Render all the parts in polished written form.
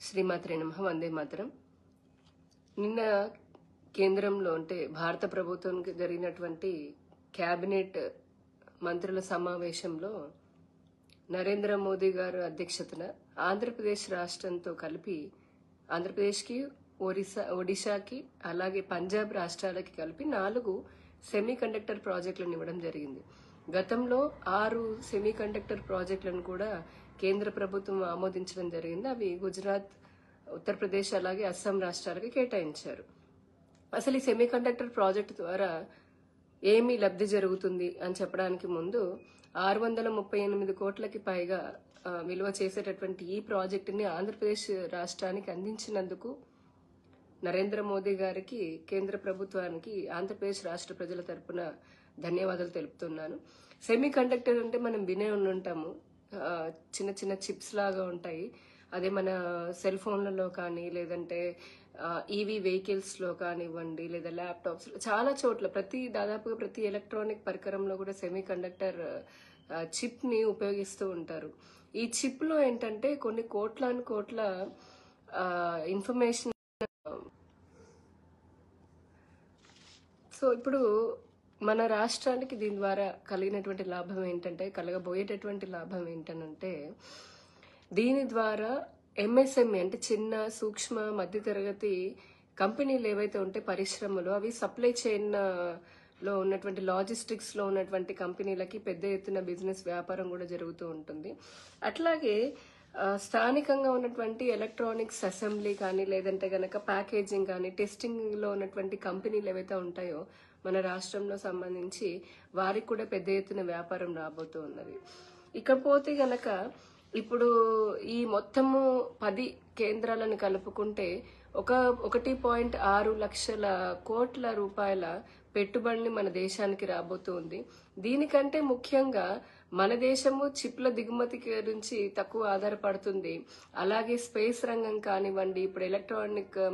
శ్రీమాత్రే నమః. వందే మాతరం. నిన్న కేంద్రంలో అంటే భారత ప్రభుత్వానికి జరిగినటువంటి కేబినెట్ మంత్రుల సమావేశంలో నరేంద్ర మోదీ గారు అధ్యక్షతన ఆంధ్రప్రదేశ్ రాష్ట్రంతో కలిపి ఆంధ్రప్రదేశ్కి ఒడిశాకి అలాగే పంజాబ్ రాష్ట్రాలకి కలిపి 4 సెమీ కండక్టర్ ప్రాజెక్టులను ఇవ్వడం జరిగింది. గతంలో 6 సెమీ కండక్టర్ ప్రాజెక్టులను కూడా కేంద్ర ప్రభుత్వం ఆమోదించడం జరిగింది. అవి గుజరాత్, ఉత్తరప్రదేశ్ అలాగే అస్సాం రాష్ట్రాలకి కేటాయించారు. అసలు ఈ సెమీ కండక్టర్ ప్రాజెక్టు ద్వారా ఏమి లబ్ధి జరుగుతుంది అని చెప్పడానికి ముందు 638 కోట్లకి పైగా విలువ చేసేటటువంటి ఈ ప్రాజెక్టుని ఆంధ్రప్రదేశ్ రాష్ట్రానికి అందించినందుకు నరేంద్ర మోదీ గారికి, కేంద్ర ప్రభుత్వానికి ఆంధ్రప్రదేశ్ రాష్ట్ర ప్రజల తరపున ధన్యవాదాలు తెలుపుతున్నాను. సెమీ కండక్టర్ అంటే మనం వినే ఉంటాము, చిన్న చిన్న చిప్స్ లాగా ఉంటాయి. అదే మన సెల్ ఫోన్లలో కానీ లేదంటే ఈవీ వెహికల్స్ లో కానివ్వండి లేదా ల్యాప్టాప్స్ చాలా చోట్ల దాదాపుగా ప్రతి ఎలక్ట్రానిక్ పరికరంలో కూడా సెమీ కండక్టర్ చిప్ ని ఉపయోగిస్తూ ఉంటారు. ఈ చిప్ లో ఏంటంటే కొన్ని కోట్ల ఇన్ఫర్మేషన్. సో ఇప్పుడు మన రాష్ట్రానికి దీని ద్వారా కలగబోయేటటువంటి లాభం ఏంటంటే దీని ద్వారా ఎంఎస్ఎంఈ అంటే చిన్న సూక్ష్మ మధ్యతరగతి కంపెనీలు ఏవైతే ఉంటే పరిశ్రమలు, అవి సప్లై చైన్ లో ఉన్నటువంటి లాజిస్టిక్స్ లో ఉన్నటువంటి కంపెనీలకి పెద్ద ఎత్తున బిజినెస్ వ్యాపారం కూడా జరుగుతూ ఉంటుంది. అట్లాగే స్థానికంగా ఉన్నటువంటి ఎలక్ట్రానిక్స్ అసెంబ్లీ కానీ లేదంటే గనక ప్యాకేజింగ్ కానీ టెస్టింగ్ లో ఉన్నటువంటి కంపెనీలు ఏవైతే ఉంటాయో మన రాష్ట్రంలో సంబంధించి వారికి కూడా పెద్ద ఎత్తున వ్యాపారం రాబోతూ ఉన్నది. ఇకపోతే గనక ఇప్పుడు ఈ మొత్తము 10 కేంద్రాలను కలుపుకుంటే 1.6 లక్షల కోట్ల రూపాయల పెట్టుబడిని మన దేశానికి రాబోతుంది. దీనికంటే ముఖ్యంగా మన దేశము చిప్ల దిగుమతి గురించి తక్కువ ఆధారపడుతుంది. అలాగే స్పేస్ రంగం కానివ్వండి, ఇప్పుడు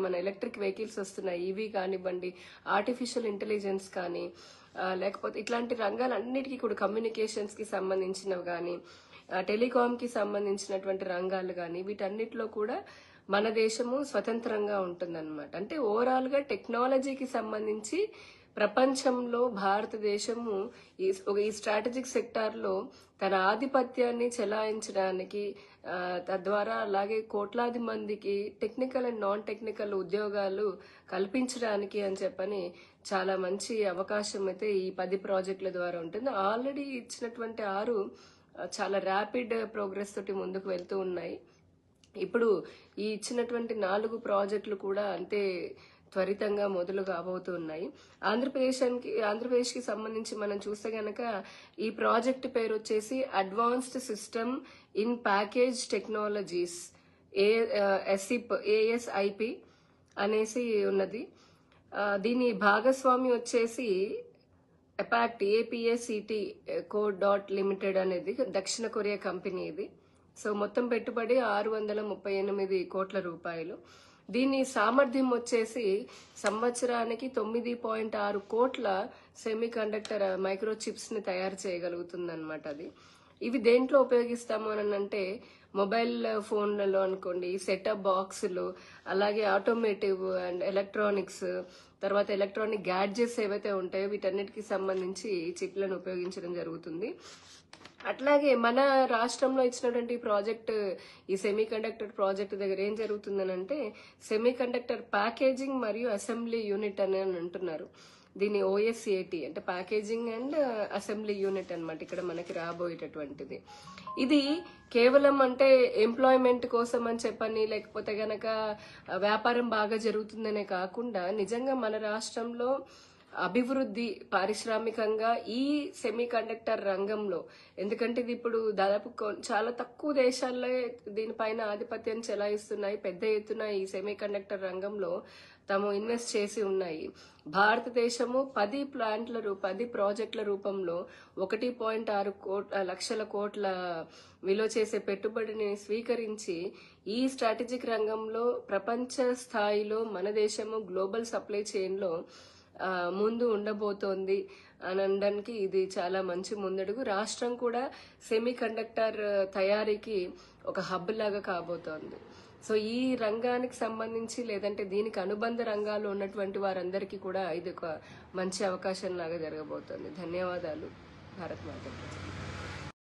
మన ఎలక్ట్రిక్ వెహికల్స్ వస్తున్నాయి, ఈవీ కానివ్వండి, ఆర్టిఫిషియల్ ఇంటెలిజెన్స్ కానీ లేకపోతే ఇట్లాంటి రంగాలన్నిటికీ కూడా కమ్యూనికేషన్స్ కి సంబంధించినవి కానీ టెలికాం కి సంబంధించినటువంటి రంగాలు కానీ వీటన్నిటిలో కూడా మన దేశము స్వతంత్రంగా ఉంటుందన్నమాట. అంటే ఓవరాల్ గా టెక్నాలజీకి సంబంధించి ప్రపంచంలో భారతదేశము ఈ స్ట్రాటజిక్ సెక్టార్ లో తన ఆధిపత్యాన్ని చెలాయించడానికి తద్వారా అలాగే కోట్లాది మందికి టెక్నికల్ అండ్ నాన్ టెక్నికల్ ఉద్యోగాలు కల్పించడానికి అని చెప్పని చాలా మంచి అవకాశం అయితే ఈ 10 ప్రాజెక్టుల ద్వారా ఉంటుంది. ఆల్రెడీ ఇచ్చినటువంటి 6 చాలా ర్యాపిడ్ ప్రోగ్రెస్ తోటి ముందుకు వెళ్తూ ఉన్నాయి. ఇప్పుడు ఈ ఇచ్చినటువంటి 4 ప్రాజెక్టులు కూడా అంతే త్వరితంగా మొదలు కాబోతున్నాయి. ఆంధ్రప్రదేశ్ కి సంబంధించి మనం చూస్తే గనక ఈ ప్రాజెక్ట్ పేరు వచ్చేసి advanced system in package technologies ASIP అనేసి ఉన్నది. దీని భాగస్వామి వచ్చేసి APACT Co. అనేది దక్షిణ కొరియా కంపెనీ ఇది. సో మొత్తం పెట్టుబడి 638 కోట్ల రూపాయలు. దీని సామర్థ్యం వచ్చేసి సంవత్సరానికి 9.6 కోట్ల సెమీ కండక్టర్ మైక్రో చిప్స్ ని తయారు చేయగలుగుతుంది అనమాట. ఇవి దేంట్లో ఉపయోగిస్తాము అని అంటే మొబైల్ ఫోన్లలో అనుకోండి, సెటప్ బాక్సులు, అలాగే ఆటోమేటివ్ అండ్ ఎలక్ట్రానిక్స్, తర్వాత ఎలక్ట్రానిక్ గ్యాడ్జెట్స్ ఏవైతే ఉంటాయో వీటన్నిటికి సంబంధించి చిప్లను ఉపయోగించడం జరుగుతుంది. అట్లాగే మన రాష్ట్రంలో ఇచ్చినటువంటి ప్రాజెక్ట్, ఈ సెమీ కండక్టర్ ప్రాజెక్ట్ దగ్గర ఏం జరుగుతుందనంటే సెమీ కండక్టర్ ప్యాకేజింగ్ మరియు అసెంబ్లీ యూనిట్ అని అంటున్నారు. దీని OSAT అంటే ప్యాకేజింగ్ అండ్ అసెంబ్లీ యూనిట్ అన్నమాట ఇక్కడ మనకి రాబోయేటటువంటిది. ఇది కేవలం అంటే ఎంప్లాయ్మెంట్ కోసం అని చెప్పని లేకపోతే గనక వ్యాపారం బాగా జరుగుతుందనే కాకుండా నిజంగా మన రాష్ట్రంలో అభివృద్ధి పారిశ్రామికంగా ఈ సెమీ కండక్టర్ రంగంలో, ఎందుకంటే ఇది ఇప్పుడు దాదాపు చాలా తక్కువ దేశాల్లో దీనిపైన ఆధిపత్యం చెలాయిస్తున్నాయి. పెద్ద ఎత్తున ఈ సెమీ కండక్టర్ రంగంలో తాము ఇన్వెస్ట్ చేసి ఉన్నాయి. భారతదేశము 10 ప్రాజెక్టుల రూపంలో 1.6 లక్షల కోట్ల విలువ చేసే పెట్టుబడిని స్వీకరించి ఈ స్ట్రాటజిక్ రంగంలో ప్రపంచ స్థాయిలో మన దేశము గ్లోబల్ సప్లై చైన్ లో ముందు ఉండబోతోంది. అని అనడానికి ఇది చాలా మంచి ముందడుగు. రాష్ట్రం కూడా సెమీ కండక్టర్ తయారీకి ఒక హబ్ లాగా కాబోతోంది. సో ఈ రంగానికి సంబంధించి లేదంటే దీనికి అనుబంధ రంగాల్లో ఉన్నటువంటి వారందరికీ కూడా ఇది ఒక మంచి అవకాశం లాగా జరగబోతోంది. ధన్యవాదాలు. భారత్ మాత.